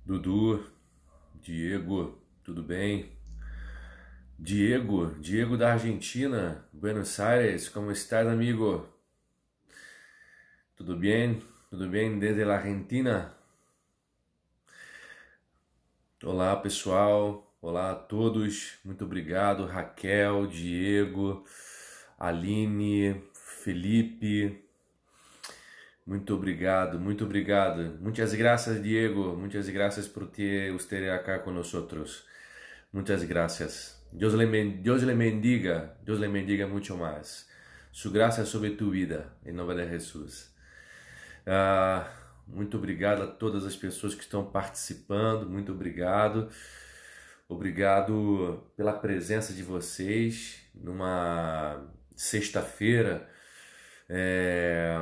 Dudu, Diego, tudo bem? Diego da Argentina, Buenos Aires, como estás, amigo? Tudo bem? Tudo bem desde a Argentina? Olá, pessoal. Olá a todos. Muito obrigado, Raquel, Diego, Aline, Felipe. Muito obrigado, muito obrigado. Muitas graças, Diego. Muitas graças por ter usted acá con nosotros. Muchas gracias. Dios le bendiga mucho más. Su gracia sobre tu vida, em nome de Jesus. Ah, muito obrigado a todas as pessoas que estão participando, muito obrigado. Obrigado pela presença de vocês numa sexta-feira. É,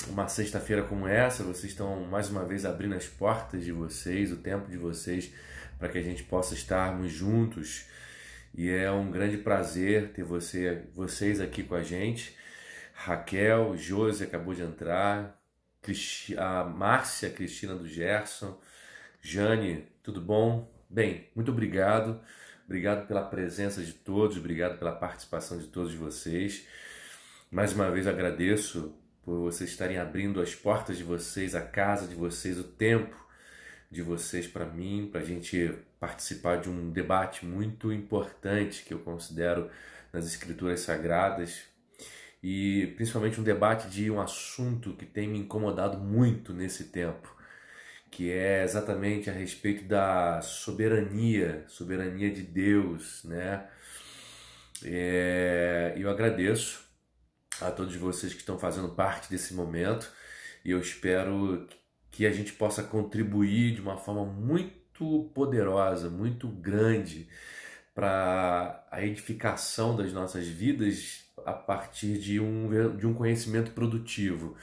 uma sexta-feira como essa, vocês estão mais uma vez abrindo as portas de vocês, o tempo de vocês, para que a gente possa estarmos juntos. E é um grande prazer ter vocês aqui com a gente. Raquel, Josi acabou de entrar, a Márcia Cristina do Gerson, Jane, tudo bom? Bem, muito obrigado. Obrigado pela presença de todos, obrigado pela participação de todos vocês. Mais uma vez agradeço por vocês estarem abrindo as portas de vocês, a casa de vocês, o tempo de vocês para mim, para a gente participar de um debate muito importante que eu considero nas Escrituras Sagradas e principalmente um debate de um assunto que tem me incomodado muito nesse tempo, que é exatamente a respeito da soberania de Deus, né? Eu agradeço a todos vocês que estão fazendo parte desse momento e eu espero que a gente possa contribuir de uma forma muito poderosa, muito grande para a edificação das nossas vidas a partir de um conhecimento produtivo.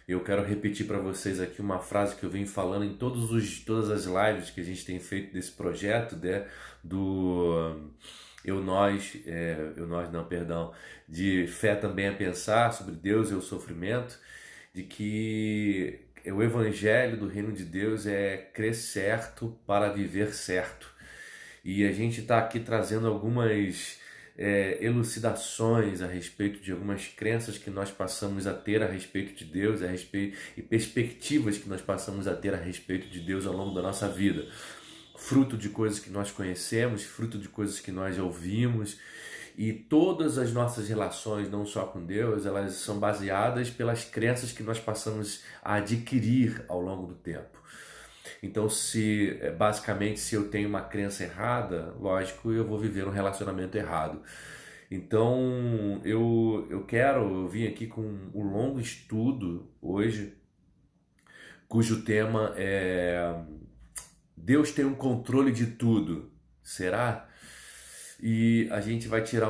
Eu quero repetir para vocês aqui uma frase que eu venho falando em todas as lives que a gente tem feito desse projeto, né, do nós não, perdão, de fé também a pensar sobre Deus e o sofrimento, de que o evangelho do reino de Deus é crer certo para viver certo. E a gente está aqui trazendo algumas elucidações a respeito de algumas crenças que nós passamos a ter a respeito de Deus, e perspectivas que nós passamos a ter a respeito de Deus ao longo da nossa vida. Fruto de coisas que nós conhecemos, fruto de coisas que nós ouvimos, e todas as nossas relações, não só com Deus, elas são baseadas pelas crenças que nós passamos a adquirir ao longo do tempo. Então, basicamente, se eu tenho uma crença errada, lógico, eu vou viver um relacionamento errado. Então, eu vim aqui com um longo estudo hoje, cujo tema é Deus tem um controle de tudo. Será? E a gente vai tirar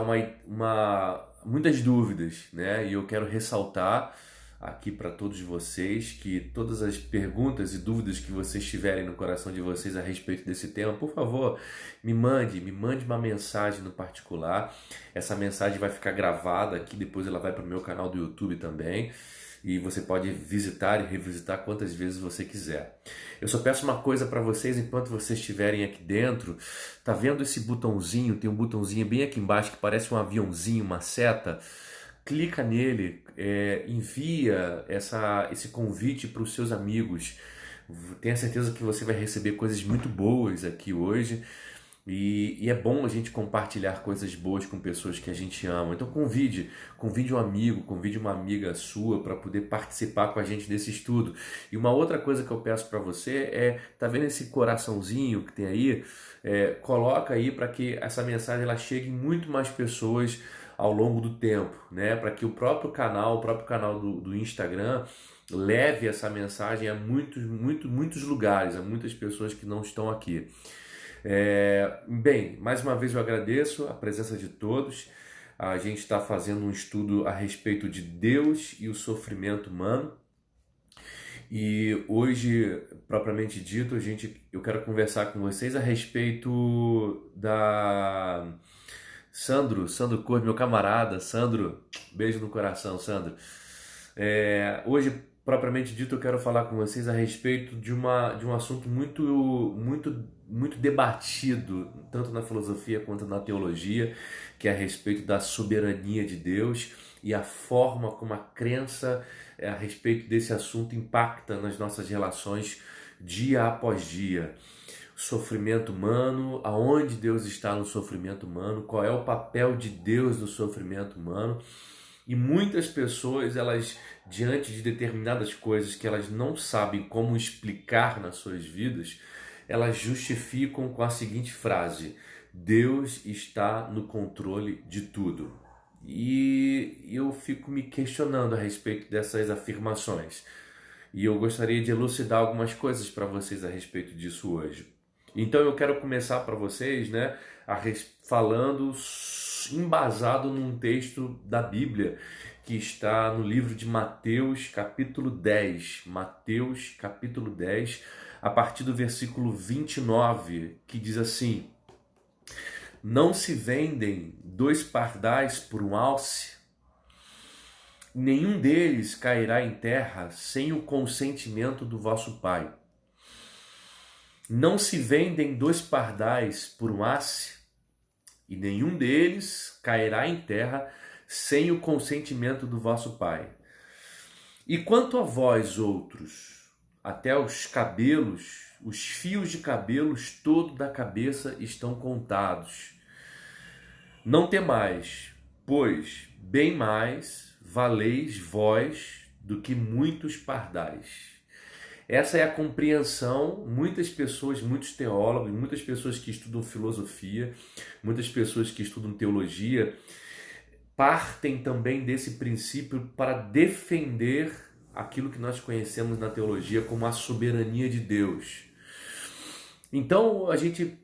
muitas dúvidas, né? E eu quero ressaltar aqui para todos vocês que todas as perguntas e dúvidas que vocês tiverem no coração de vocês a respeito desse tema, por favor, me mande uma mensagem no particular. Essa mensagem vai ficar gravada aqui, depois ela vai para o meu canal do YouTube também. E você pode visitar e revisitar quantas vezes você quiser. Eu só peço uma coisa para vocês enquanto vocês estiverem aqui dentro. Tá vendo esse botãozinho? Tem um botãozinho bem aqui embaixo que parece um aviãozinho, uma seta. Clica nele, envia esse convite para os seus amigos. Tenha certeza que você vai receber coisas muito boas aqui hoje. E é bom a gente compartilhar coisas boas com pessoas que a gente ama. Então convide um amigo, convide uma amiga sua para poder participar com a gente desse estudo. E uma outra coisa que eu peço para você tá vendo esse coraçãozinho que tem aí? Coloca aí para que essa mensagem ela chegue em muito mais pessoas ao longo do tempo, né? Para que o próprio canal do Instagram leve essa mensagem a muitos lugares, a muitas pessoas que não estão aqui. Bem, mais uma vez eu agradeço a presença de todos. A gente está fazendo um estudo a respeito de Deus e o sofrimento humano. E hoje, propriamente dito, eu quero conversar com vocês a respeito da Sandro Corte, meu camarada. Sandro, beijo no coração, Sandro. Hoje, propriamente dito, eu quero falar com vocês a respeito de um assunto muito debatido, tanto na filosofia quanto na teologia, que é a respeito da soberania de Deus e a forma como a crença a respeito desse assunto impacta nas nossas relações dia após dia. Sofrimento humano, aonde Deus está no sofrimento humano, qual é o papel de Deus no sofrimento humano. E muitas pessoas, elas, diante de determinadas coisas que elas não sabem como explicar nas suas vidas, elas justificam com a seguinte frase: Deus está no controle de tudo. E eu fico me questionando a respeito dessas afirmações. E eu gostaria de elucidar algumas coisas para vocês a respeito disso hoje. Então eu quero começar para vocês, né, falando embasado num texto da Bíblia que está no livro de Mateus, capítulo 10. Mateus, capítulo 10, a partir do versículo 29, que diz assim: Não se vendem 2 pardais por um alce? Nenhum deles cairá em terra sem o consentimento do vosso Pai. Não se vendem 2 pardais por um asse? E nenhum deles cairá em terra sem o consentimento do vosso Pai. E quanto a vós outros, até os cabelos, os fios de cabelos todo da cabeça estão contados. Não temais, pois bem mais valeis vós do que muitos pardais. Essa é a compreensão, muitas pessoas, muitos teólogos, muitas pessoas que estudam filosofia, muitas pessoas que estudam teologia, partem também desse princípio para defender aquilo que nós conhecemos na teologia como a soberania de Deus. Então a gente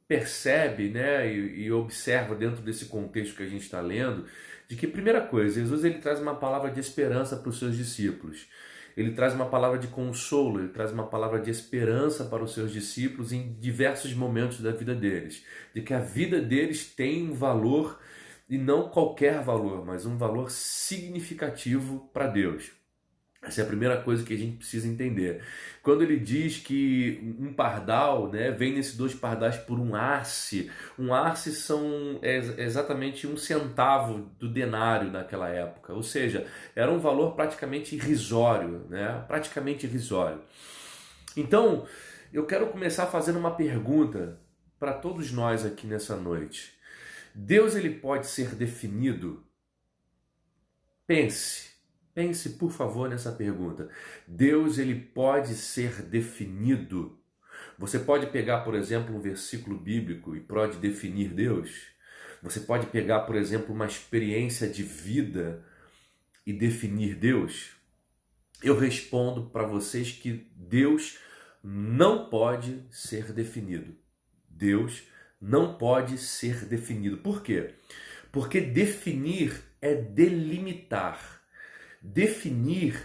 percebe, né, e observa dentro desse contexto que a gente está lendo, de que, primeira coisa, Jesus ele traz uma palavra de esperança para os seus discípulos. Ele traz uma palavra de consolo, ele traz uma palavra de esperança para os seus discípulos em diversos momentos da vida deles. De que a vida deles tem um valor, e não qualquer valor, mas um valor significativo para Deus. Essa é a primeira coisa que a gente precisa entender. Quando ele diz que um pardal, né, vem nesses 2 pardais por um asse é exatamente 1 centavo do denário naquela época, ou seja, era um valor praticamente irrisório, né, praticamente irrisório. Então, eu quero começar fazendo uma pergunta para todos nós aqui nessa noite. Deus ele pode ser definido? Pense, por favor, nessa pergunta. Deus, ele pode ser definido? Você pode pegar, por exemplo, um versículo bíblico e pode definir Deus? Você pode pegar, por exemplo, uma experiência de vida e definir Deus? Eu respondo para vocês que Deus não pode ser definido. Deus não pode ser definido. Por quê? Porque definir é delimitar. Definir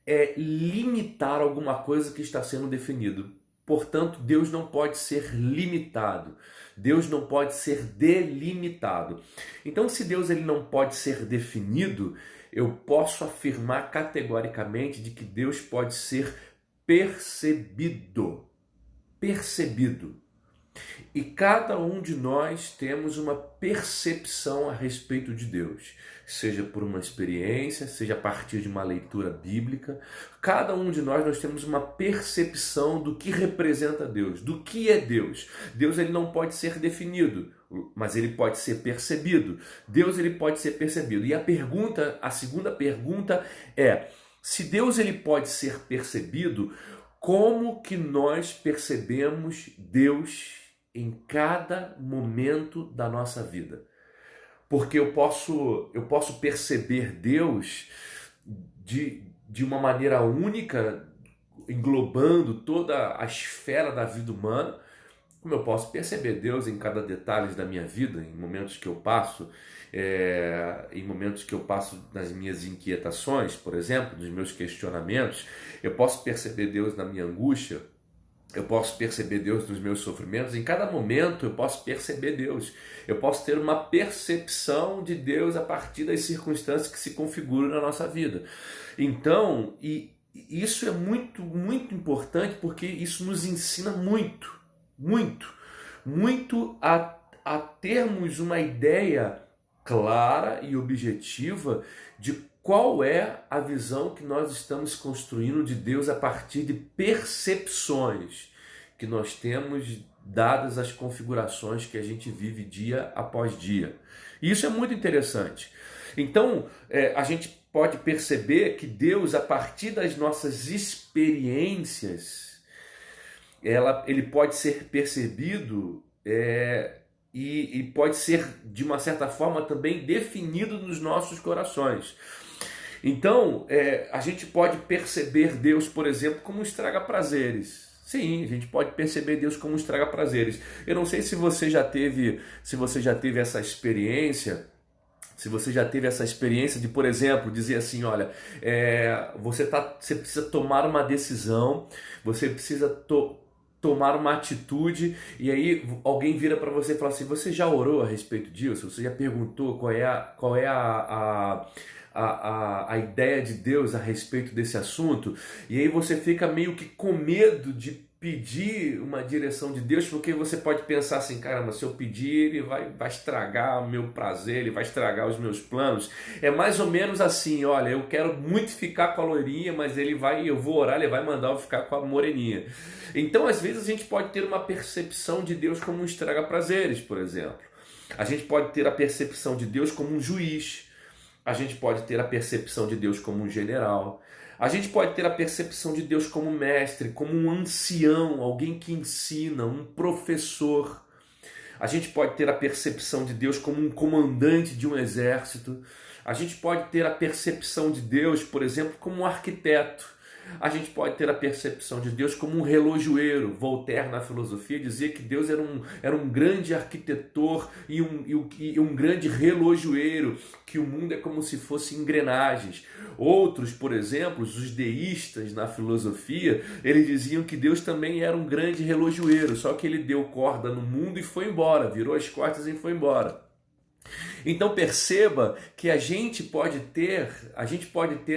é limitar alguma coisa que está sendo definido. Portanto, Deus não pode ser limitado. Deus não pode ser delimitado. Então, se Deus ele não pode ser definido, eu posso afirmar categoricamente de que Deus pode ser percebido. Percebido. E cada um de nós temos uma percepção a respeito de Deus, seja por uma experiência, seja a partir de uma leitura bíblica. Cada um de nós temos uma percepção do que representa Deus, do que é Deus. Deus ele não pode ser definido, mas ele pode ser percebido. Deus ele pode ser percebido. E a segunda pergunta é: se Deus ele pode ser percebido, como que nós percebemos Deus em cada momento da nossa vida? Porque eu posso perceber Deus de uma maneira única, englobando toda a esfera da vida humana, como eu posso perceber Deus em cada detalhe da minha vida, em momentos que eu passo, nas minhas inquietações, por exemplo, nos meus questionamentos. Eu posso perceber Deus na minha angústia, Eu posso perceber Deus nos meus sofrimentos. Em cada momento eu posso perceber Deus. Eu posso ter uma percepção de Deus a partir das circunstâncias que se configuram na nossa vida. Então, isso é muito, muito importante, porque isso nos ensina muito, muito, muito a termos uma ideia clara e objetiva de qual é a visão que nós estamos construindo de Deus a partir de percepções que nós temos dadas as configurações que a gente vive dia após dia. E isso é muito interessante. Então, a gente pode perceber que Deus, a partir das nossas experiências, ele pode ser percebido e pode ser, de uma certa forma, também definido nos nossos corações. Então, a gente pode perceber Deus, por exemplo, como um estraga-prazeres. Sim, a gente pode perceber Deus como um estraga-prazeres. Eu não sei se você já teve essa experiência. Se você já teve essa experiência de, por exemplo, dizer assim, olha, você precisa tomar uma decisão, você precisa tomar uma atitude, e aí alguém vira para você e fala assim, você já orou a respeito disso? Você já perguntou qual é a ideia de Deus a respeito desse assunto? E aí você fica meio que com medo de pedir uma direção de Deus, porque você pode pensar assim, caramba, se eu pedir, ele vai estragar o meu prazer, ele vai estragar os meus planos. É mais ou menos assim, olha, eu quero muito ficar com a loirinha, mas eu vou orar, ele vai mandar eu ficar com a moreninha. Então, às vezes, a gente pode ter uma percepção de Deus como um estraga-prazeres, por exemplo. A gente pode ter a percepção de Deus como um juiz. A gente pode ter a percepção de Deus como um general. A gente pode ter a percepção de Deus como um mestre, como um ancião, alguém que ensina, um professor. A gente pode ter a percepção de Deus como um comandante de um exército. A gente pode ter a percepção de Deus, por exemplo, como um arquiteto. A gente pode ter a percepção de Deus como um relojoeiro. Voltaire, na filosofia, dizia que Deus era um grande arquitetor e um grande relojoeiro, que o mundo é como se fosse engrenagens. Outros, por exemplo, os deístas na filosofia, eles diziam que Deus também era um grande relojoeiro, só que ele deu corda no mundo e foi embora, virou as costas e foi embora. Então perceba que a gente pode ter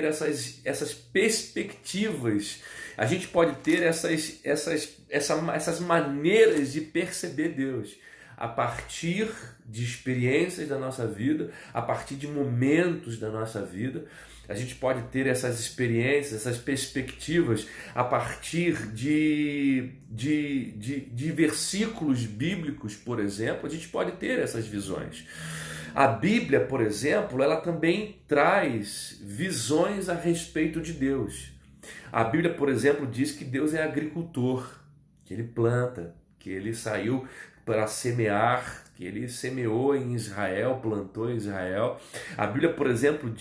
essas perspectivas, a gente pode ter essas maneiras de perceber Deus a partir de experiências da nossa vida, a partir de momentos da nossa vida. A gente pode ter essas experiências, essas perspectivas a partir de versículos bíblicos, por exemplo. A gente pode ter essas visões. A Bíblia, por exemplo, ela também traz visões a respeito de Deus. A Bíblia, por exemplo, diz que Deus é agricultor, que ele planta, que ele saiu para semear, que ele semeou em Israel, plantou em Israel. A Bíblia, por exemplo,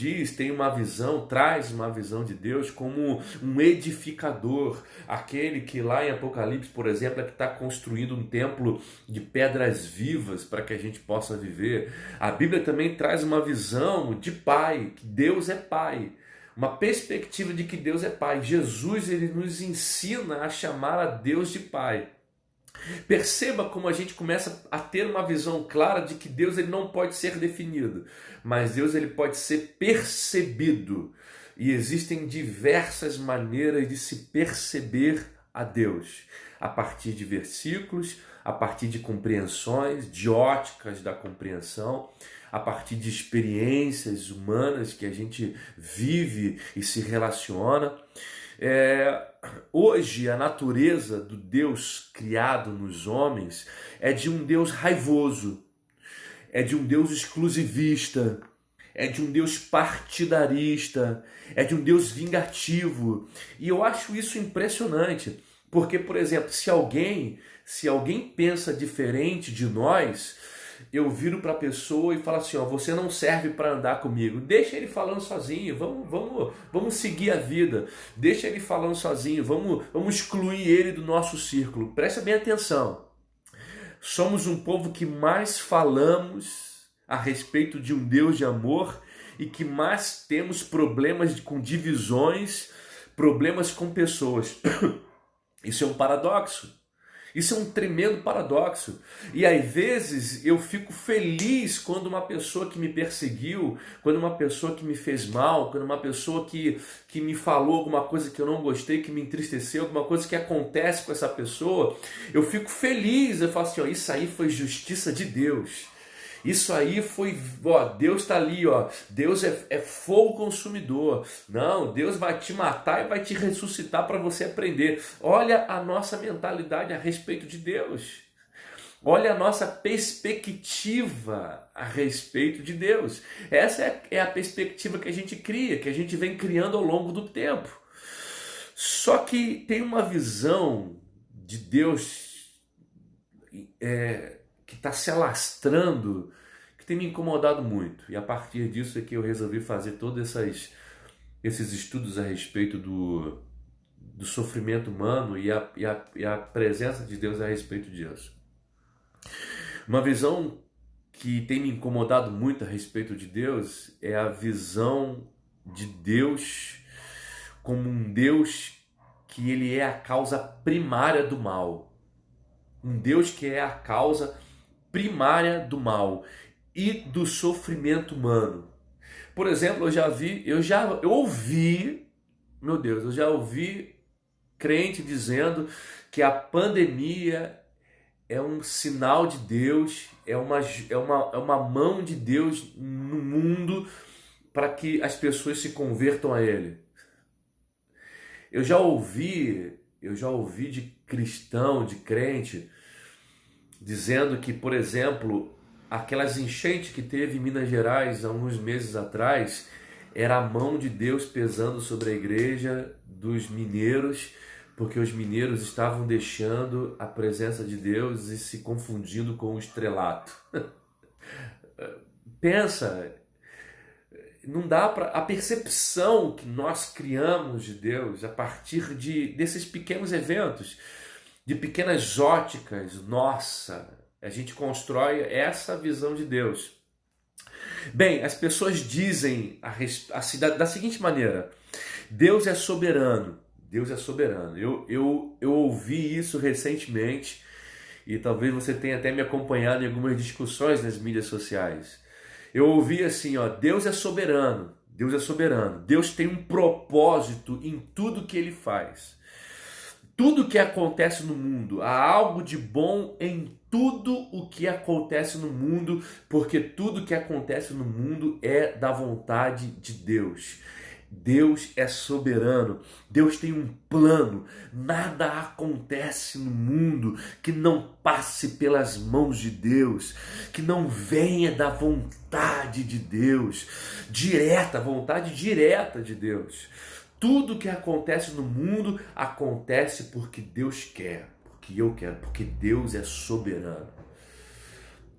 traz uma visão de Deus como um edificador, aquele que lá em Apocalipse, por exemplo, é que está construindo um templo de pedras vivas para que a gente possa viver. A Bíblia também traz uma visão de Pai, que Deus é Pai. Uma perspectiva de que Deus é Pai. Jesus, ele nos ensina a chamar a Deus de Pai. Perceba como a gente começa a ter uma visão clara de que Deus ele não pode ser definido, mas Deus ele pode ser percebido. E existem diversas maneiras de se perceber a Deus, a partir de versículos, a partir de compreensões, de óticas da compreensão, a partir de experiências humanas que a gente vive e se relaciona. Hoje a natureza do Deus criado nos homens é de um Deus raivoso, é de um Deus exclusivista, é de um Deus partidarista, é de um Deus vingativo. E eu acho isso impressionante, porque, por exemplo, se alguém pensa diferente de nós, eu viro para a pessoa e falo assim, ó, você não serve para andar comigo. Deixa ele falando sozinho, vamos seguir a vida. Deixa ele falando sozinho, vamos excluir ele do nosso círculo. Presta bem atenção. Somos um povo que mais falamos a respeito de um Deus de amor e que mais temos problemas com divisões, problemas com pessoas. Isso é um paradoxo. Isso é um tremendo paradoxo. E às vezes eu fico feliz quando uma pessoa que me perseguiu, quando uma pessoa que me fez mal, quando uma pessoa que me falou alguma coisa que eu não gostei, que me entristeceu, alguma coisa que acontece com essa pessoa, eu fico feliz. Eu falo assim, ó, isso aí foi justiça de Deus. Isso aí foi, ó, Deus está ali, ó. Deus é fogo consumidor. Não, Deus vai te matar e vai te ressuscitar para você aprender. Olha a nossa mentalidade a respeito de Deus. Olha a nossa perspectiva a respeito de Deus. Essa é a perspectiva que a gente cria, que a gente vem criando ao longo do tempo. Só que tem uma visão de Deus que está se alastrando, que tem me incomodado muito. E a partir disso é que eu resolvi fazer todos esses estudos a respeito do sofrimento humano e a presença de Deus a respeito disso. Uma visão que tem me incomodado muito a respeito de Deus é a visão de Deus como um Deus que ele é a causa primária do mal. Um Deus que é a causa primária do mal e do sofrimento humano. Por exemplo, eu já ouvi crente dizendo que a pandemia é um sinal de Deus, é uma mão de Deus no mundo para que as pessoas se convertam a Ele. Eu já ouvi de cristão, de crente, dizendo que, por exemplo, aquelas enchentes que teve em Minas Gerais há uns meses atrás, era a mão de Deus pesando sobre a igreja dos mineiros, porque os mineiros estavam deixando a presença de Deus e se confundindo com o estrelato. Pensa, não dá para a percepção que nós criamos de Deus a partir desses pequenos eventos, de pequenas óticas. Nossa, a gente constrói essa visão de Deus. Bem, as pessoas dizem da seguinte maneira: Deus é soberano. Deus é soberano. Eu ouvi isso recentemente e talvez você tenha até me acompanhado em algumas discussões nas mídias sociais. Eu ouvi assim, ó, Deus é soberano. Deus é soberano. Deus tem um propósito em tudo que Ele faz. Tudo que acontece no mundo, há algo de bom em tudo o que acontece no mundo, porque tudo que acontece no mundo é da vontade de Deus. Deus é soberano, Deus tem um plano, nada acontece no mundo que não passe pelas mãos de Deus, que não venha da vontade de Deus, vontade direta de Deus. Tudo que acontece no mundo acontece porque Deus quer, porque eu quero, porque Deus é soberano.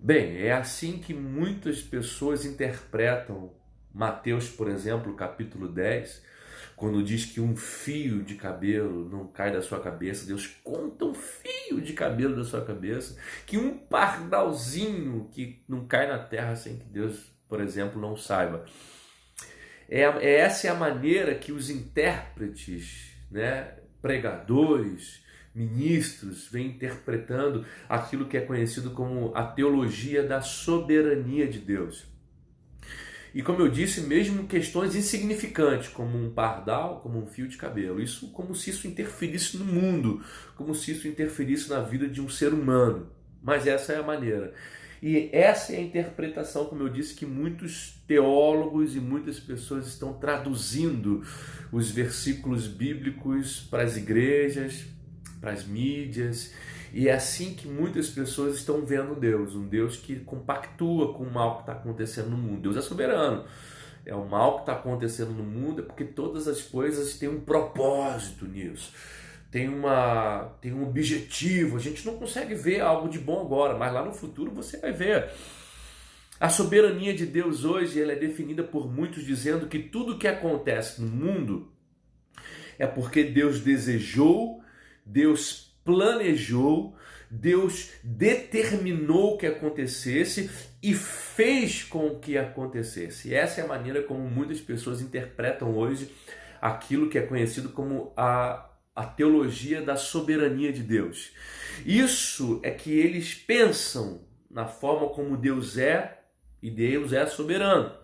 Bem, é assim que muitas pessoas interpretam Mateus, por exemplo, capítulo 10, quando diz que um fio de cabelo não cai da sua cabeça. Deus conta um fio de cabelo da sua cabeça, que um pardalzinho que não cai na terra sem que Deus, por exemplo, não saiba. Essa é a maneira que os intérpretes, né, pregadores, ministros, vêm interpretando aquilo que é conhecido como a teologia da soberania de Deus. E como eu disse, mesmo questões insignificantes, como um pardal, como um fio de cabelo, isso como se isso interferisse no mundo, como se isso interferisse na vida de um ser humano. Mas essa é a maneira. E essa é a interpretação, como eu disse, que muitos teólogos e muitas pessoas estão traduzindo os versículos bíblicos para as igrejas, para as mídias. E é assim que muitas pessoas estão vendo Deus, um Deus que compactua com o mal que está acontecendo no mundo. Deus é soberano. É o mal que está acontecendo no mundo, é porque todas as coisas têm um propósito nisso. Tem um objetivo. A gente não consegue ver algo de bom agora, mas lá no futuro você vai ver. A soberania de Deus hoje ela é definida por muitos dizendo que tudo que acontece no mundo é porque Deus desejou, Deus planejou, Deus determinou que acontecesse e fez com que acontecesse. E essa é a maneira como muitas pessoas interpretam hoje aquilo que é conhecido como a a teologia da soberania de Deus. Isso é que eles pensam na forma como Deus é, e Deus é soberano.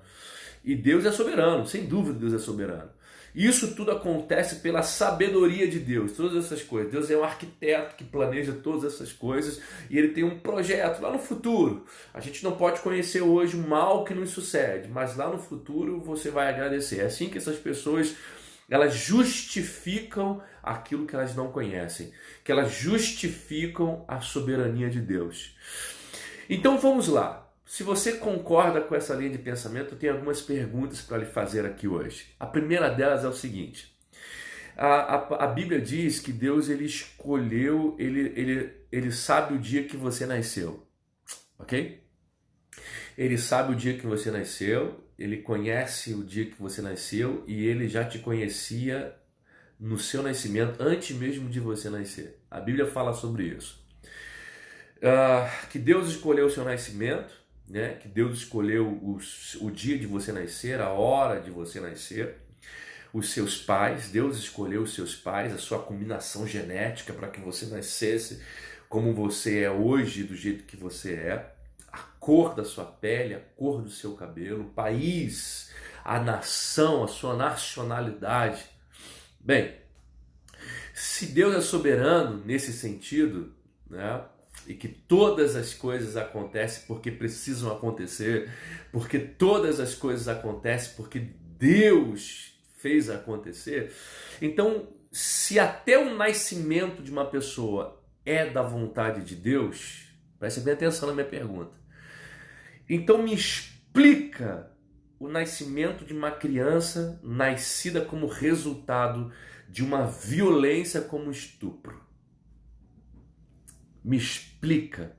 E Deus é soberano, sem dúvida Deus é soberano. Isso tudo acontece pela sabedoria de Deus, todas essas coisas. Deus é um arquiteto que planeja todas essas coisas e ele tem um projeto lá no futuro. A gente não pode conhecer hoje o mal que nos sucede, mas lá no futuro você vai agradecer. É assim que essas pessoas, elas justificam aquilo que elas não conhecem, que elas justificam a soberania de Deus. Então vamos lá. Se você concorda com essa linha de pensamento, eu tenho algumas perguntas para lhe fazer aqui hoje. A primeira delas é o seguinte: a Bíblia diz que Deus ele escolheu, ele sabe o dia que você nasceu, ok? Ele sabe o dia que você nasceu, ele conhece o dia que você nasceu e ele já te conhecia no seu nascimento, antes mesmo de você nascer. A Bíblia fala sobre isso. Que Deus escolheu o seu nascimento, né? Que Deus escolheu o dia de você nascer, a hora de você nascer, os seus pais, Deus escolheu os seus pais, a sua combinação genética para que você nascesse como você é hoje, do jeito que você é, a cor da sua pele, a cor do seu cabelo, o país, a nação, a sua nacionalidade. Bem, se Deus é soberano nesse sentido, né? E que todas as coisas acontecem porque precisam acontecer, porque todas as coisas acontecem porque Deus fez acontecer. Então, se até o nascimento de uma pessoa é da vontade de Deus, preste bem atenção na minha pergunta. Então me explica o nascimento de uma criança nascida como resultado de uma violência como estupro. Me explica,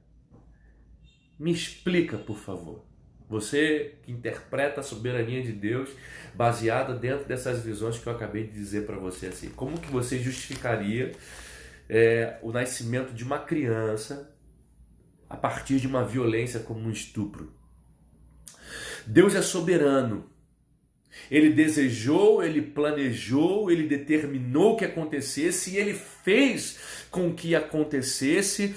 por favor. Você que interpreta a soberania de Deus baseada dentro dessas visões que eu acabei de dizer para você assim. Como que você justificaria o nascimento de uma criança a partir de uma violência como um estupro? Deus é soberano. Ele desejou, ele planejou, ele determinou que acontecesse e ele fez com que acontecesse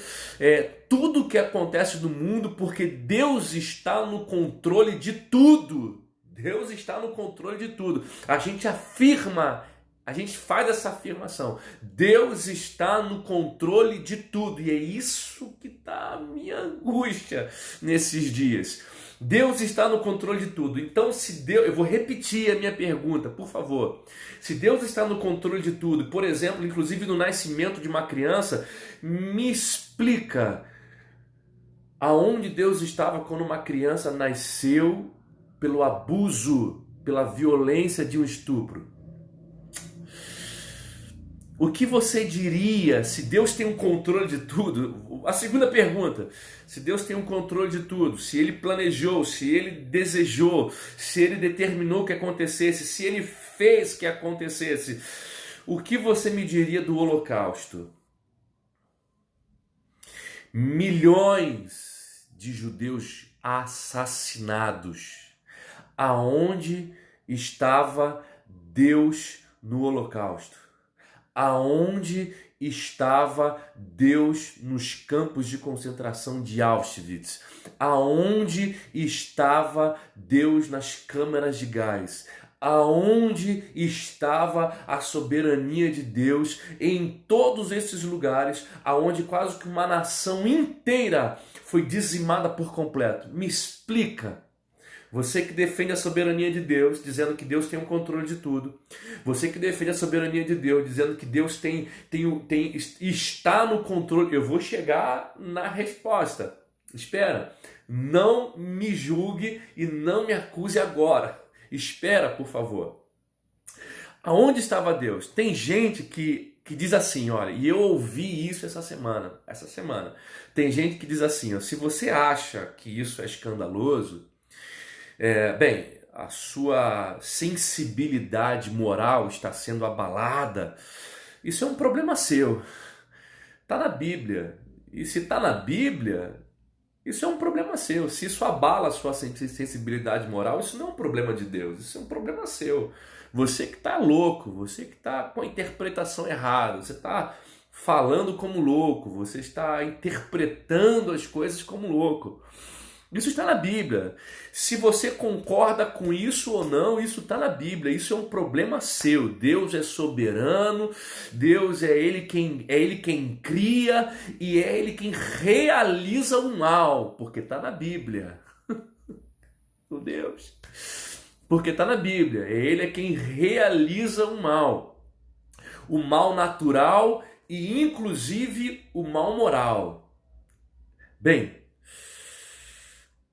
tudo o que acontece no mundo, porque Deus está no controle de tudo. Deus está no controle de tudo. A gente afirma, a gente faz essa afirmação. Deus está no controle de tudo. E é isso que está a minha angústia nesses dias. Deus está no controle de tudo. Então, se Deus, eu vou repetir a minha pergunta, por favor. Se Deus está no controle de tudo, por exemplo, inclusive no nascimento de uma criança, me explica aonde Deus estava quando uma criança nasceu pelo abuso, pela violência de um estupro. O que você diria se Deus tem um controle de tudo? A segunda pergunta, se Deus tem um controle de tudo, se Ele planejou, se Ele desejou, se Ele determinou que acontecesse, se Ele fez que acontecesse, o que você me diria do Holocausto? Milhões de judeus assassinados. Aonde estava Deus no Holocausto? Aonde estava Deus nos campos de concentração de Auschwitz? Aonde estava Deus nas câmaras de gás? Aonde estava a soberania de Deus em todos esses lugares, aonde quase que uma nação inteira foi dizimada por completo? Me explica. Você que defende a soberania de Deus, dizendo que Deus tem o controle de tudo. Você que defende a soberania de Deus, dizendo que Deus está no controle. Eu vou chegar na resposta. Espera. Não me julgue e não me acuse agora. Espera, por favor. Aonde estava Deus? Tem gente que diz assim, olha, e eu ouvi isso essa semana. Tem gente que diz assim, ó, se você acha que isso é escandaloso, bem, a sua sensibilidade moral está sendo abalada. Isso é um problema seu. Está na Bíblia. E se está na Bíblia, Isso é um problema seu. Se isso abala a sua sensibilidade moral, isso não é um problema de Deus, isso é um problema seu. Você que está louco, você que está com a interpretação errada, você está falando como louco, você está interpretando as coisas como louco. Isso está na Bíblia. Se você concorda com isso ou não, isso está na Bíblia. Isso é um problema seu. Deus é soberano, Deus é Ele quem cria e é Ele quem realiza o mal, porque está na Bíblia. Meu Deus. Porque está na Bíblia. Ele é quem realiza o mal natural e inclusive o mal moral. Bem,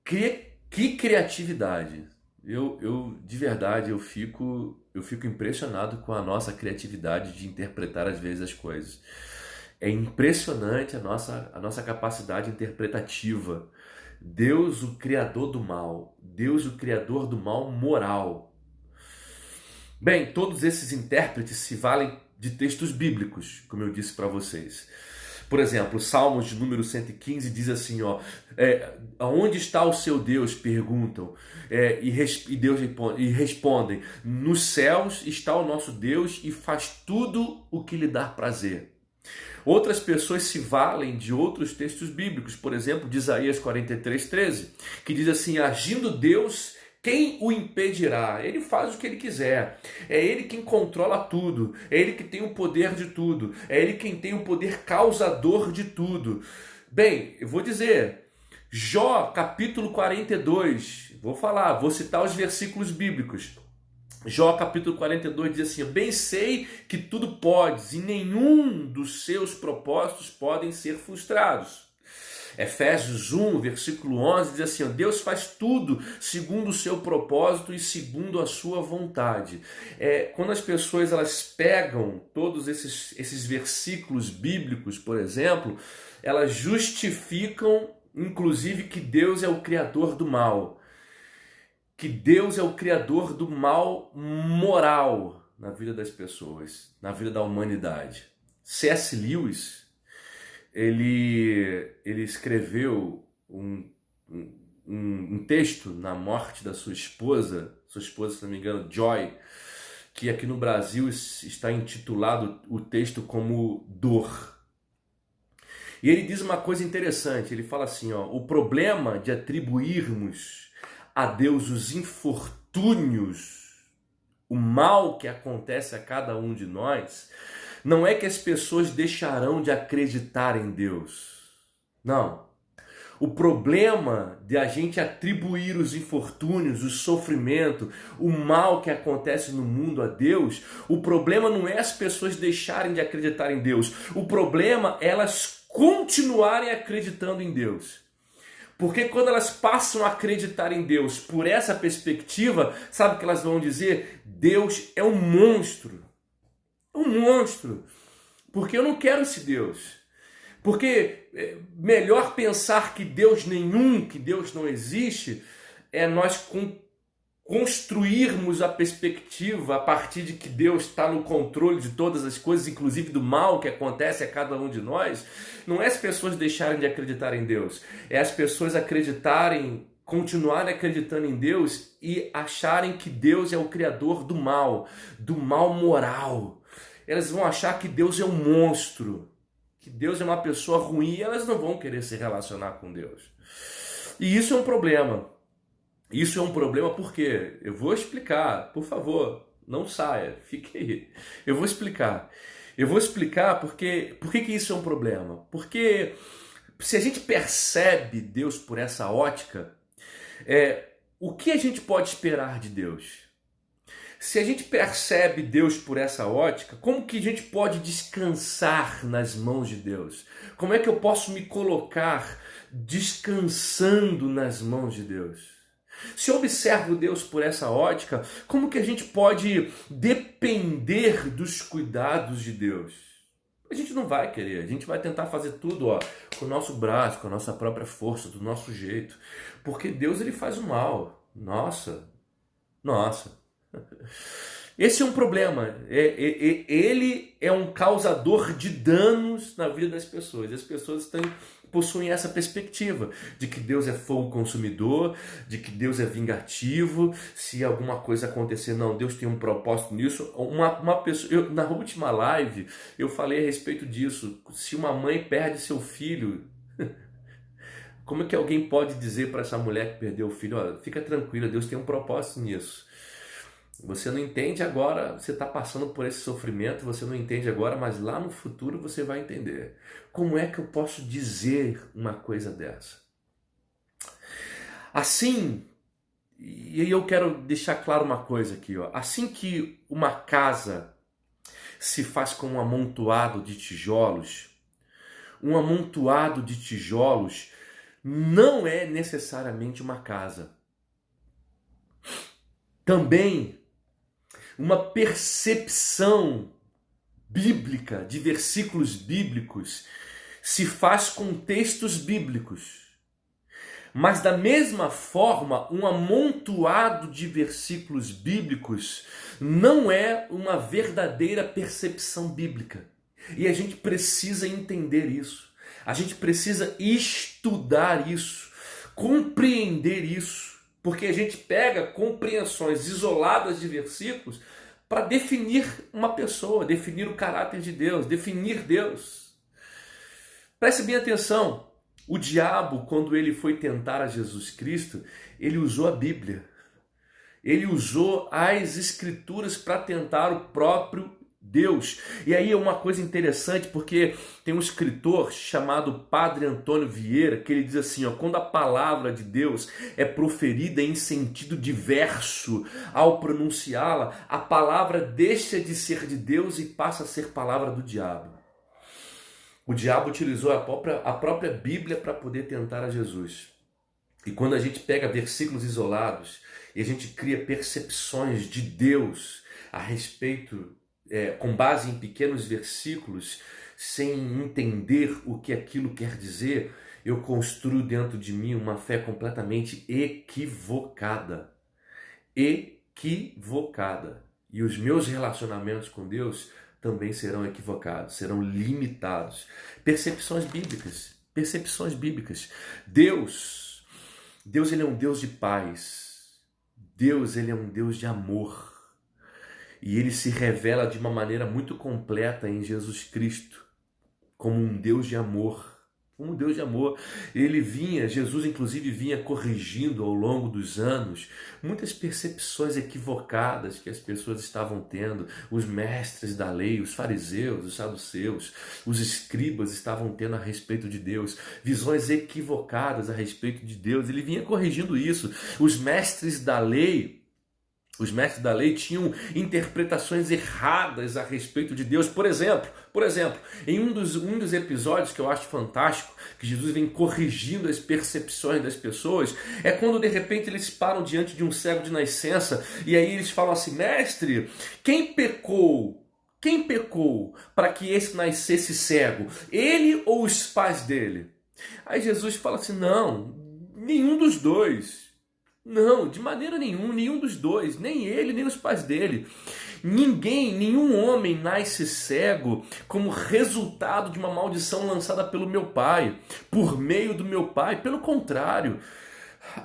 que criatividade! Eu de verdade eu fico impressionado com a nossa criatividade de interpretar às vezes as coisas. É impressionante a nossa capacidade interpretativa. Deus, o criador do mal, Deus, o criador do mal moral. Bem, todos esses intérpretes se valem de textos bíblicos, como eu disse para vocês. Por exemplo, Salmos de número 115 diz assim, aonde está o seu Deus? Perguntam, e respondem, nos céus está o nosso Deus e faz tudo o que lhe dá prazer. Outras pessoas se valem de outros textos bíblicos, por exemplo, de Isaías 43:13, que diz assim, agindo Deus, quem o impedirá? Ele faz o que ele quiser. É ele quem controla tudo. É ele que tem o poder de tudo. É ele quem tem o poder causador de tudo. Bem, eu vou dizer, Jó capítulo 42, vou citar os versículos bíblicos. Jó capítulo 42 diz assim, bem sei que tudo podes e nenhum dos seus propósitos podem ser frustrados. Efésios 1, versículo 11, diz assim, Deus faz tudo segundo o seu propósito e segundo a sua vontade. Quando as pessoas elas pegam todos esses versículos bíblicos, por exemplo, elas justificam, inclusive, que Deus é o criador do mal. Que Deus é o criador do mal moral na vida das pessoas, na vida da humanidade. C.S. Lewis, ele escreveu um texto na morte da sua esposa, se não me engano, Joy, que aqui no Brasil está intitulado o texto como Dor. E ele diz uma coisa interessante, ele fala assim, o problema de atribuirmos a Deus os infortúnios, o mal que acontece a cada um de nós, não é que as pessoas deixarão de acreditar em Deus. Não. O problema de a gente atribuir os infortúnios, o sofrimento, o mal que acontece no mundo a Deus, o problema não é as pessoas deixarem de acreditar em Deus. O problema é elas continuarem acreditando em Deus. Porque quando elas passam a acreditar em Deus por essa perspectiva, sabe o que elas vão dizer? Deus é um monstro. Um monstro. Porque eu não quero esse Deus. Porque é melhor pensar que Deus nenhum, que Deus não existe, é nós construirmos a perspectiva a partir de que Deus está no controle de todas as coisas, inclusive do mal que acontece a cada um de nós. Não é as pessoas deixarem de acreditar em Deus, é as pessoas continuarem acreditando em Deus e acharem que Deus é o criador do mal moral. Elas vão achar que Deus é um monstro, que Deus é uma pessoa ruim e elas não vão querer se relacionar com Deus. E isso é um problema. Isso é um problema porque eu vou explicar, por favor, não saia, fique aí. Eu vou explicar por que isso é um problema. Porque se a gente percebe Deus por essa ótica, o que a gente pode esperar de Deus? Se a gente percebe Deus por essa ótica, como que a gente pode descansar nas mãos de Deus? Como é que eu posso me colocar descansando nas mãos de Deus? Se eu observo Deus por essa ótica, como que a gente pode depender dos cuidados de Deus? A gente não vai querer, a gente vai tentar fazer tudo com o nosso braço, com a nossa própria força, do nosso jeito. Porque Deus ele faz o mal. Nossa. Esse é um problema. Ele é um causador de danos na vida das pessoas. As pessoas possuem essa perspectiva de que Deus é fogo consumidor, de que Deus é vingativo. Se alguma coisa acontecer, não, Deus tem um propósito nisso. Uma pessoa, na última live eu falei a respeito disso. Se uma mãe perde seu filho, como é que alguém pode dizer para essa mulher que perdeu o filho, olha, fica tranquila, Deus tem um propósito nisso. Você não entende agora, você está passando por esse sofrimento, você não entende agora, mas lá no futuro você vai entender. Como é que eu posso dizer uma coisa dessa? Assim, e aí eu quero deixar claro uma coisa aqui, ó. Assim que uma casa se faz com um amontoado de tijolos, um amontoado de tijolos não é necessariamente uma casa. Também uma percepção bíblica, de versículos bíblicos, se faz com textos bíblicos. Mas da mesma forma, um amontoado de versículos bíblicos não é uma verdadeira percepção bíblica. E a gente precisa entender isso. A gente precisa estudar isso, compreender isso. Porque a gente pega compreensões isoladas de versículos para definir uma pessoa, definir o caráter de Deus, definir Deus. Preste bem atenção. O diabo, quando ele foi tentar a Jesus Cristo, ele usou a Bíblia. Ele usou as Escrituras para tentar o próprio Deus. E aí é uma coisa interessante, porque tem um escritor chamado Padre Antônio Vieira, que ele diz assim, ó, quando a palavra de Deus é proferida em sentido diverso, ao pronunciá-la, a palavra deixa de ser de Deus e passa a ser palavra do diabo. O diabo utilizou a própria Bíblia para poder tentar a Jesus. E quando a gente pega versículos isolados e a gente cria percepções de Deus a respeito, com base em pequenos versículos, sem entender o que aquilo quer dizer, eu construo dentro de mim uma fé completamente equivocada. Equivocada. E os meus relacionamentos com Deus também serão equivocados, serão limitados. Percepções bíblicas. Percepções bíblicas. Deus ele é um Deus de paz. Deus ele é um Deus de amor. E ele se revela de uma maneira muito completa em Jesus Cristo, como um Deus de amor. Como um Deus de amor. Jesus inclusive vinha corrigindo ao longo dos anos muitas percepções equivocadas que as pessoas estavam tendo. Os mestres da lei, os fariseus, os saduceus, os escribas estavam tendo a respeito de Deus. Visões equivocadas a respeito de Deus. Ele vinha corrigindo isso. Os mestres da lei tinham interpretações erradas a respeito de Deus. Por exemplo, em um dos episódios que eu acho fantástico, que Jesus vem corrigindo as percepções das pessoas, é quando de repente eles param diante de um cego de nascença e aí eles falam assim, mestre, quem pecou para que esse nascesse cego? Ele ou os pais dele? Aí Jesus fala assim, não, nenhum dos dois. Não, de maneira nenhuma, nenhum dos dois, nem ele, nem os pais dele. Nenhum homem nasce cego como resultado de uma maldição lançada pelo meu pai, por meio do meu pai. Pelo contrário,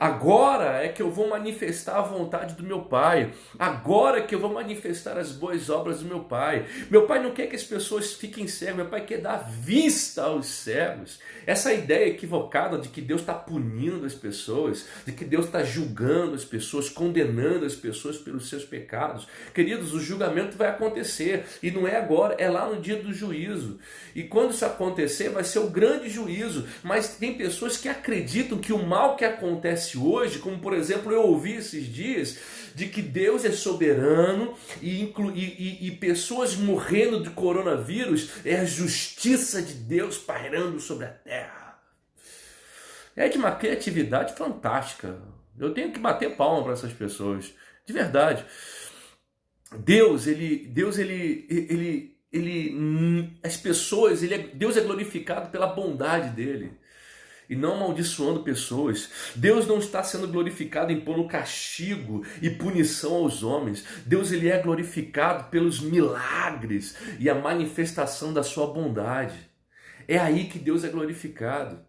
agora é que eu vou manifestar a vontade do meu pai. Agora é que eu vou manifestar as boas obras do meu pai. Meu pai não quer que as pessoas fiquem cegas. Meu pai quer dar vista aos cegos. Essa ideia equivocada de que Deus está punindo as pessoas, de que Deus está julgando as pessoas, condenando as pessoas pelos seus pecados. Queridos, o julgamento vai acontecer. E não é agora, é lá no dia do juízo. E quando isso acontecer, vai ser o grande juízo. Mas tem pessoas que acreditam que o mal que acontece hoje, como por exemplo eu ouvi esses dias, de que Deus é soberano e pessoas morrendo de coronavírus é a justiça de Deus pairando sobre a terra. É de uma criatividade fantástica. Eu tenho que bater palma para essas pessoas, de verdade. Deus é glorificado pela bondade dele. e não amaldiçoando pessoas. Deus não está sendo glorificado em pôr castigo e punição aos homens. Deus, ele é glorificado pelos milagres e a manifestação da sua bondade. É aí que Deus é glorificado.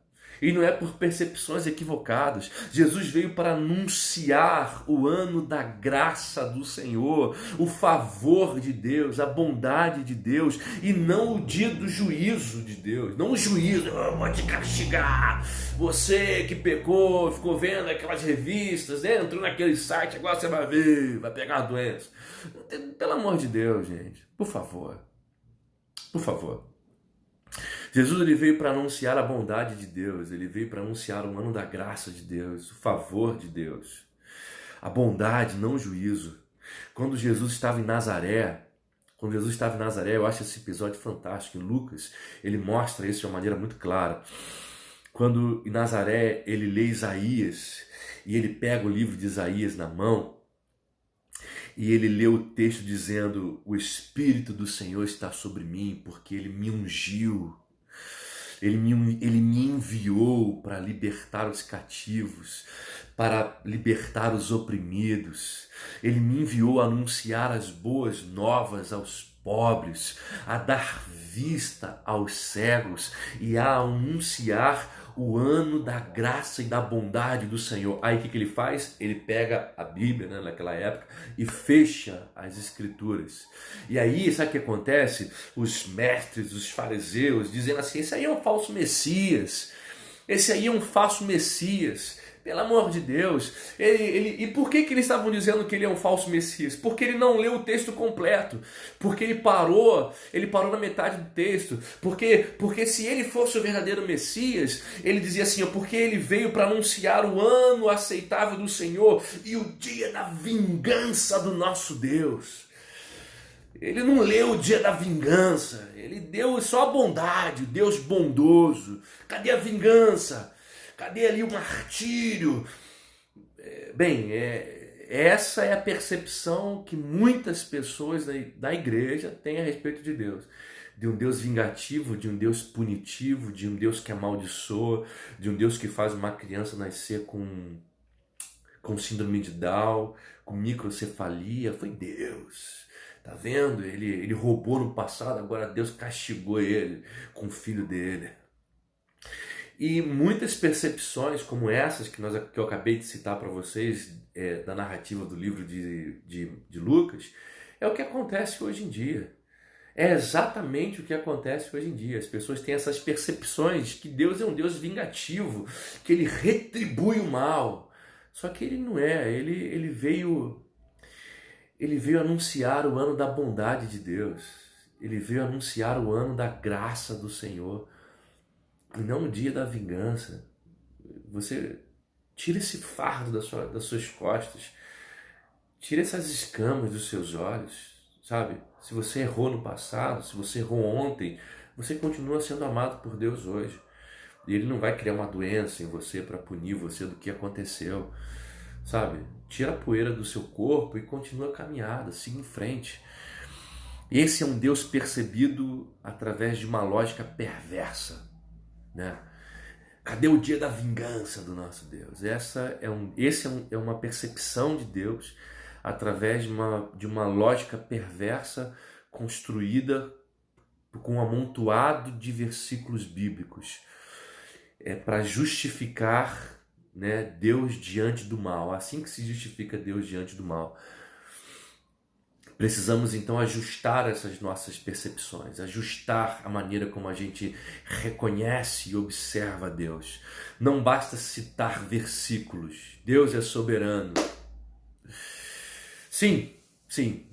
E não é por percepções equivocadas. Jesus veio para anunciar o ano da graça do Senhor, o favor de Deus, a bondade de Deus, e não o dia do juízo de Deus. Não o juízo, eu vou te castigar. Você que pecou, ficou vendo aquelas revistas, entrou naquele site, agora você vai ver, vai pegar a doença. Pelo amor de Deus, gente, por favor. Por favor. Jesus, ele veio para anunciar a bondade de Deus, ele veio para anunciar o ano da graça de Deus, o favor de Deus, a bondade, não o juízo. Quando Jesus estava em Nazaré, eu acho esse episódio fantástico. Em Lucas, ele mostra isso de uma maneira muito clara. Quando em Nazaré ele lê Isaías, e ele pega o livro de Isaías na mão, e ele lê o texto dizendo: o Espírito do Senhor está sobre mim, porque ele me ungiu. Ele me enviou para libertar os cativos, para libertar os oprimidos. Ele me enviou a anunciar as boas novas aos pobres, a dar vista aos cegos e a anunciar o ano da graça e da bondade do Senhor. Aí o que ele faz? Ele pega a Bíblia, né, naquela época, e fecha as Escrituras. E aí, sabe o que acontece? Os mestres, os fariseus, dizendo assim: esse aí é um falso Messias. Esse aí é um falso Messias. Pelo amor de Deus. E por que eles estavam dizendo que ele é um falso Messias? Porque ele não leu o texto completo. Porque ele parou na metade do texto. Porque se ele fosse o verdadeiro Messias, ele dizia assim: porque ele veio para anunciar o ano aceitável do Senhor e o dia da vingança do nosso Deus. Ele não leu o dia da vingança. Ele deu só a bondade, o Deus bondoso. Cadê a vingança? Cadê ali o martírio? Essa é a percepção que muitas pessoas da igreja têm a respeito de Deus. De um Deus vingativo, de um Deus punitivo, de um Deus que amaldiçoa, de um Deus que faz uma criança nascer com síndrome de Down, com microcefalia. Foi Deus. Tá vendo? Ele roubou no passado, agora Deus castigou ele com o filho dele. E muitas percepções como essas que eu acabei de citar para vocês, da narrativa do livro de Lucas, é o que acontece hoje em dia. É exatamente o que acontece hoje em dia. As pessoas têm essas percepções que Deus é um Deus vingativo, que ele retribui o mal. Só que ele não é. Ele veio anunciar o ano da bondade de Deus. Ele veio anunciar o ano da graça do Senhor. E não o dia da vingança. Você tira esse fardo das suas costas. Tira essas escamas dos seus olhos, sabe? Se você errou no passado, se você errou ontem, você continua sendo amado por Deus hoje. E Ele não vai criar uma doença em você para punir você do que aconteceu, sabe? Tira a poeira do seu corpo e continua a caminhada, siga em frente. Esse é um Deus percebido através de uma lógica perversa, né? Cadê o dia da vingança do nosso Deus? Essa é uma percepção de Deus através de uma lógica perversa construída com um amontoado de versículos bíblicos para justificar, né, Deus diante do mal. Assim que se justifica Deus diante do mal. Precisamos então ajustar essas nossas percepções, ajustar a maneira como a gente reconhece e observa Deus. Não basta citar versículos. Deus é soberano. Sim,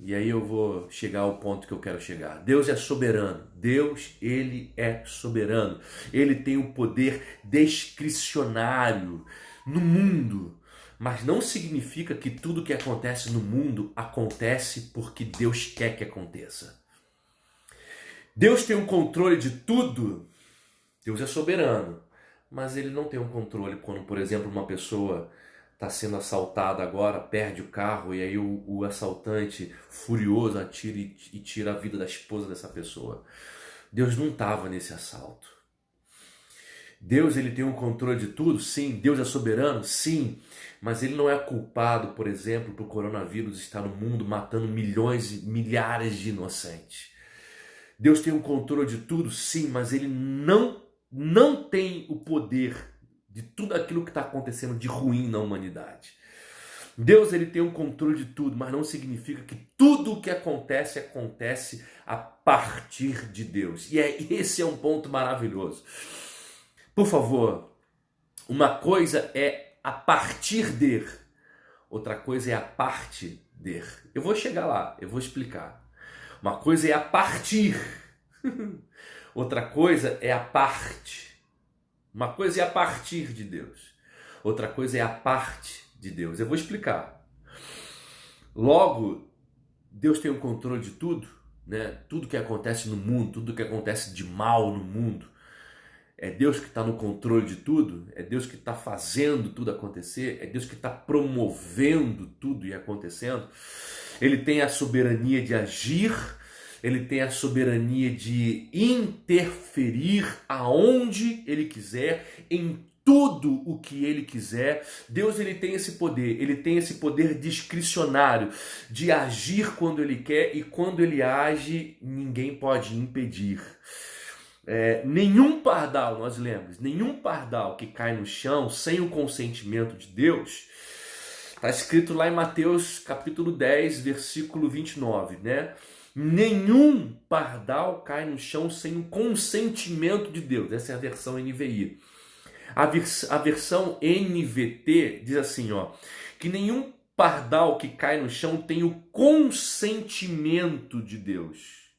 e aí eu vou chegar ao ponto que eu quero chegar. Deus é soberano. Deus, Ele é soberano. Ele tem o poder discricionário no mundo. Mas não significa que tudo que acontece no mundo acontece porque Deus quer que aconteça. Deus tem um controle de tudo. Deus é soberano. Mas Ele não tem um controle quando, por exemplo, uma pessoa está sendo assaltada agora, perde o carro e aí o assaltante furioso atira e tira a vida da esposa dessa pessoa. Deus não estava nesse assalto. Deus, ele tem um controle de tudo? Sim. Deus é soberano? Sim. Mas ele não é culpado, por exemplo, por o coronavírus estar no mundo matando milhões e milhares de inocentes. Deus tem um controle de tudo? Sim, mas ele não tem o poder de tudo aquilo que está acontecendo de ruim na humanidade. Deus, ele tem um controle de tudo, mas não significa que tudo o que acontece a partir de Deus. E esse é um ponto maravilhoso. Por favor, uma coisa é a partir de, outra coisa é a parte de. Eu vou chegar lá, eu vou explicar. Uma coisa é a partir, outra coisa é a parte. Uma coisa é a partir de Deus, outra coisa é a parte de Deus. Eu vou explicar. Logo, Deus tem o controle de tudo, né? Tudo que acontece no mundo, tudo que acontece de mal no mundo, é Deus que está no controle de tudo, é Deus que está fazendo tudo acontecer, é Deus que está promovendo tudo e acontecendo. Ele tem a soberania de agir, ele tem a soberania de interferir aonde ele quiser, em tudo o que ele quiser. Deus, ele tem esse poder discricionário de agir quando ele quer, e quando ele age, ninguém pode impedir. Nenhum pardal, nós lembramos, nenhum pardal que cai no chão sem o consentimento de Deus, está escrito lá em Mateus capítulo 10, versículo 29, né? Nenhum pardal cai no chão sem o consentimento de Deus. Essa é a versão NVI. A versão NVT diz assim, ó, que nenhum pardal que cai no chão tem o consentimento de Deus.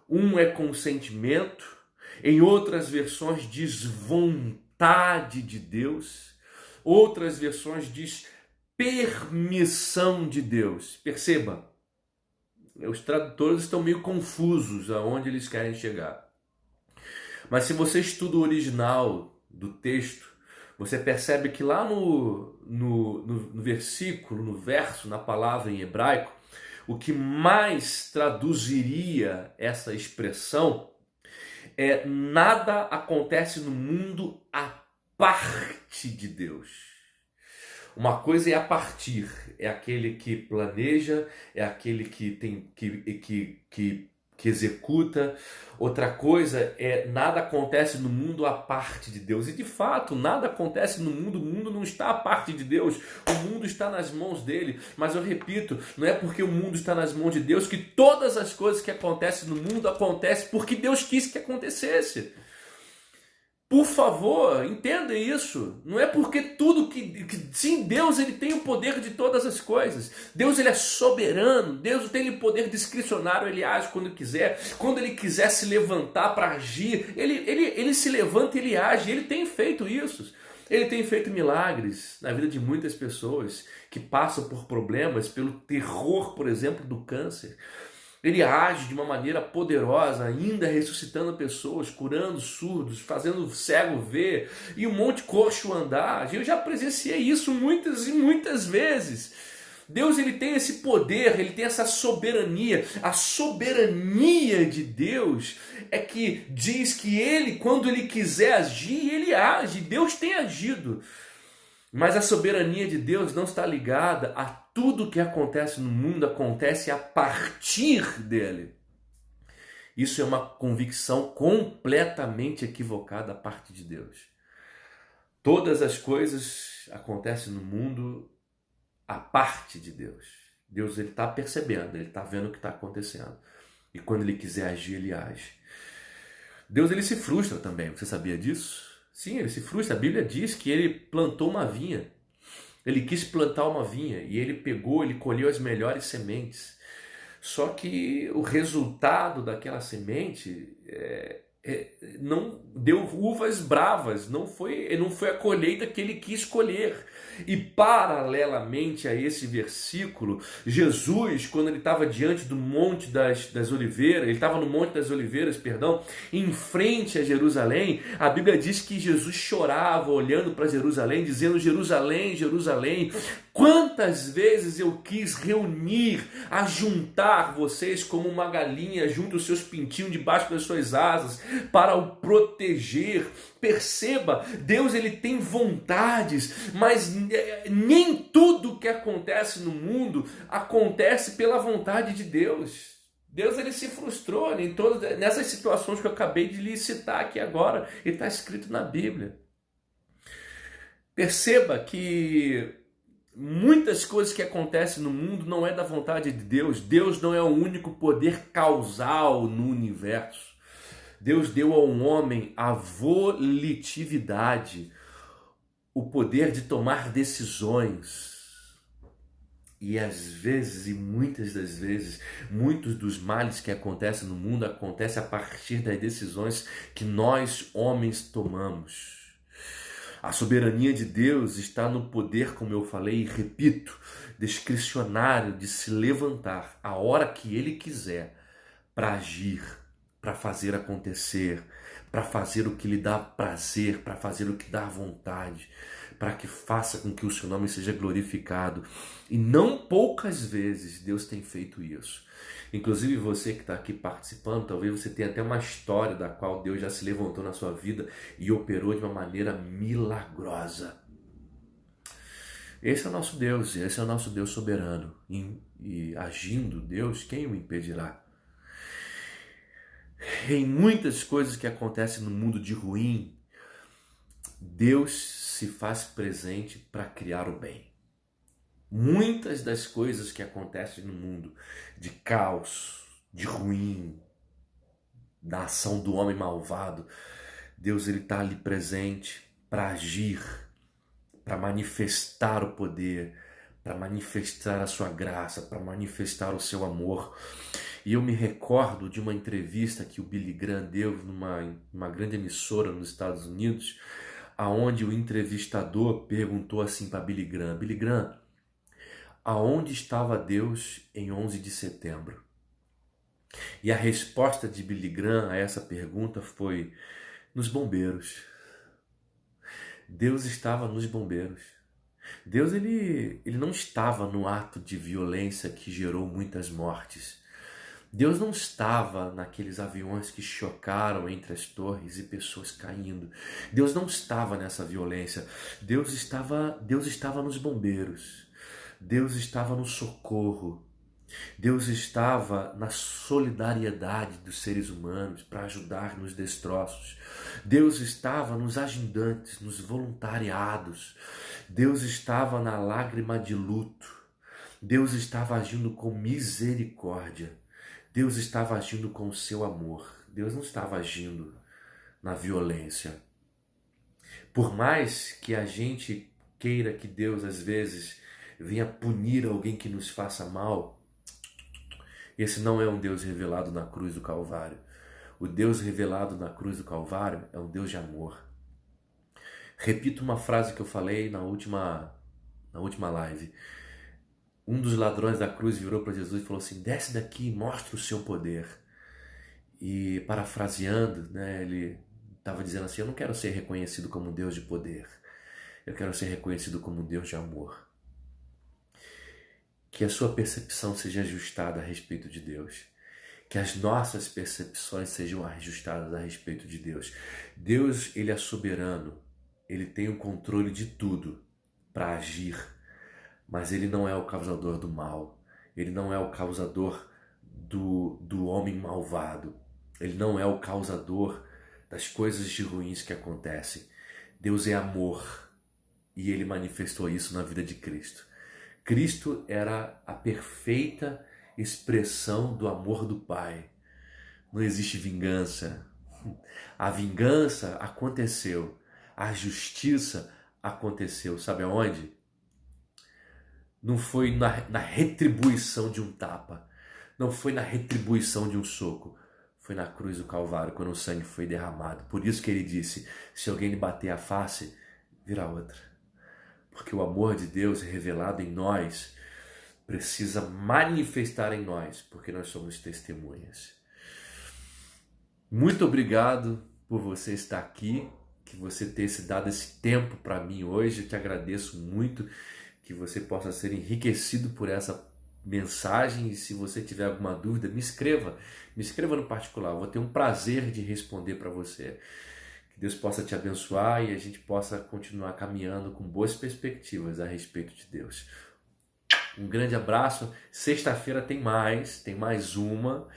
Um é consentimento, em outras versões diz vontade de Deus, outras versões diz permissão de Deus. Perceba, os tradutores estão meio confusos aonde eles querem chegar. Mas se você estuda o original do texto, você percebe que lá no versículo, no verso, na palavra em hebraico, o que mais traduziria essa expressão é: nada acontece no mundo a parte de Deus. Uma coisa é a partir, é aquele que planeja, é aquele que tem que executa. Outra coisa é: nada acontece no mundo a parte de Deus. E de fato, nada acontece no mundo, o mundo não está a parte de Deus, o mundo está nas mãos dele. Mas eu repito, não é porque o mundo está nas mãos de Deus que todas as coisas que acontecem no mundo acontecem porque Deus quis que acontecesse. Por favor, entenda isso. Não é porque tudo sim, Deus, ele tem o poder de todas as coisas. Deus, ele é soberano. Deus tem o poder discricionário. Ele age quando quiser. Quando ele quiser se levantar para agir, ele se levanta e ele age. Ele tem feito isso. Ele tem feito milagres na vida de muitas pessoas que passam por problemas, pelo terror, por exemplo, do câncer. Ele age de uma maneira poderosa, ainda ressuscitando pessoas, curando surdos, fazendo o cego ver e um monte de coxo andar. Eu já presenciei isso muitas e muitas vezes. Deus, ele tem esse poder, ele tem essa soberania. A soberania de Deus é que diz que ele, quando ele quiser agir, ele age. Deus tem agido. Mas a soberania de Deus não está ligada a tudo que acontece no mundo, acontece a partir dele. Isso é uma convicção completamente equivocada da parte de Deus. Todas as coisas acontecem no mundo a parte de Deus. Deus, ele está percebendo, ele está vendo o que está acontecendo. E quando ele quiser agir, ele age. Deus, ele se frustra também. Você sabia disso? Sim, ele se frustra. A Bíblia diz que ele plantou uma vinha. Ele quis plantar uma vinha e ele colheu as melhores sementes. Só que o resultado daquela semente não deu uvas bravas, não foi a colheita que ele quis colher. E paralelamente a esse versículo, Jesus, quando ele estava diante do Monte das Oliveiras, ele estava no Monte das Oliveiras, em frente a Jerusalém, a Bíblia diz que Jesus chorava olhando para Jerusalém, dizendo: Jerusalém, Jerusalém, quantas vezes eu quis reunir, ajuntar vocês como uma galinha junta os seus pintinhos debaixo das suas asas, para o proteger. Perceba, Deus ele tem vontades, mas nem tudo que acontece no mundo acontece pela vontade de Deus. Deus ele se frustrou em todas nessas situações que eu acabei de lhe citar aqui agora, e está escrito na Bíblia. Perceba que muitas coisas que acontecem no mundo não é da vontade de Deus. Deus não é o único poder causal no universo. Deus deu ao homem a volitividade, o poder de tomar decisões. E às vezes, e muitas das vezes, muitos dos males que acontecem no mundo acontecem a partir das decisões que nós, homens, tomamos. A soberania de Deus está no poder, como eu falei e repito, discricionário de se levantar a hora que Ele quiser para agir, para fazer acontecer, para fazer o que lhe dá prazer, para fazer o que dá vontade, para que faça com que o seu nome seja glorificado. E não poucas vezes Deus tem feito isso. Inclusive você que está aqui participando, talvez você tenha até uma história da qual Deus já se levantou na sua vida e operou de uma maneira milagrosa. Esse é o nosso Deus, esse é o nosso Deus soberano. E agindo Deus, quem o impedirá? Em muitas coisas que acontecem no mundo de ruim, Deus se faz presente para criar o bem. Muitas das coisas que acontecem no mundo de caos, de ruim, da ação do homem malvado, Deus ele está ali presente para agir, para manifestar o poder, para manifestar a sua graça, para manifestar o seu amor. E eu me recordo de uma entrevista que o Billy Graham deu numa grande emissora nos Estados Unidos, aonde o entrevistador perguntou assim para Billy Graham: Billy Graham, aonde estava Deus em 11 de setembro? E a resposta de Billy Graham a essa pergunta foi: nos bombeiros. Deus estava nos bombeiros. Deus ele não estava no ato de violência que gerou muitas mortes. Deus não estava naqueles aviões que chocaram entre as torres e pessoas caindo. Deus não estava nessa violência. Deus estava nos bombeiros. Deus estava no socorro. Deus estava na solidariedade dos seres humanos para ajudar nos destroços. Deus estava nos ajudantes, nos voluntariados. Deus estava na lágrima de luto. Deus estava agindo com misericórdia. Deus estava agindo com o seu amor. Deus não estava agindo na violência. Por mais que a gente queira que Deus às vezes venha punir alguém que nos faça mal, esse não é um Deus revelado na cruz do Calvário. O Deus revelado na cruz do Calvário é um Deus de amor. Repito uma frase que eu falei na última live. Um dos ladrões da cruz virou para Jesus e falou assim: desce daqui e mostra o seu poder. E parafraseando, ele estava dizendo assim: eu não quero ser reconhecido como um Deus de poder. Eu quero ser reconhecido como um Deus de amor. Que a sua percepção seja ajustada a respeito de Deus. Que as nossas percepções sejam ajustadas a respeito de Deus. Deus, ele é soberano. Ele tem o controle de tudo para agir. Mas ele não é o causador do mal. Ele não é o causador do homem malvado. Ele não é o causador das coisas de ruins que acontecem. Deus é amor. E ele manifestou isso na vida de Cristo. Cristo era a perfeita expressão do amor do Pai. Não existe vingança. A vingança aconteceu. A justiça aconteceu. Sabe aonde? Não foi na retribuição de um tapa. Não foi na retribuição de um soco. Foi na cruz do Calvário, quando o sangue foi derramado. Por isso que ele disse: se alguém lhe bater a face, vira outra. Porque o amor de Deus revelado em nós precisa manifestar em nós, porque nós somos testemunhas. Muito obrigado por você estar aqui, que você ter se dado esse tempo para mim hoje. Eu te agradeço muito, que você possa ser enriquecido por essa mensagem, e se você tiver alguma dúvida, me escreva no particular, eu vou ter um prazer de responder para você. Que Deus possa te abençoar e a gente possa continuar caminhando com boas perspectivas a respeito de Deus. Um grande abraço. Sexta-feira tem mais uma,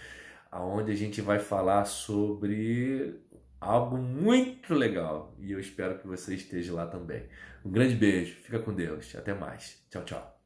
aonde a gente vai falar sobre algo muito legal. E eu espero que você esteja lá também. Um grande beijo. Fica com Deus. Até mais. Tchau, tchau.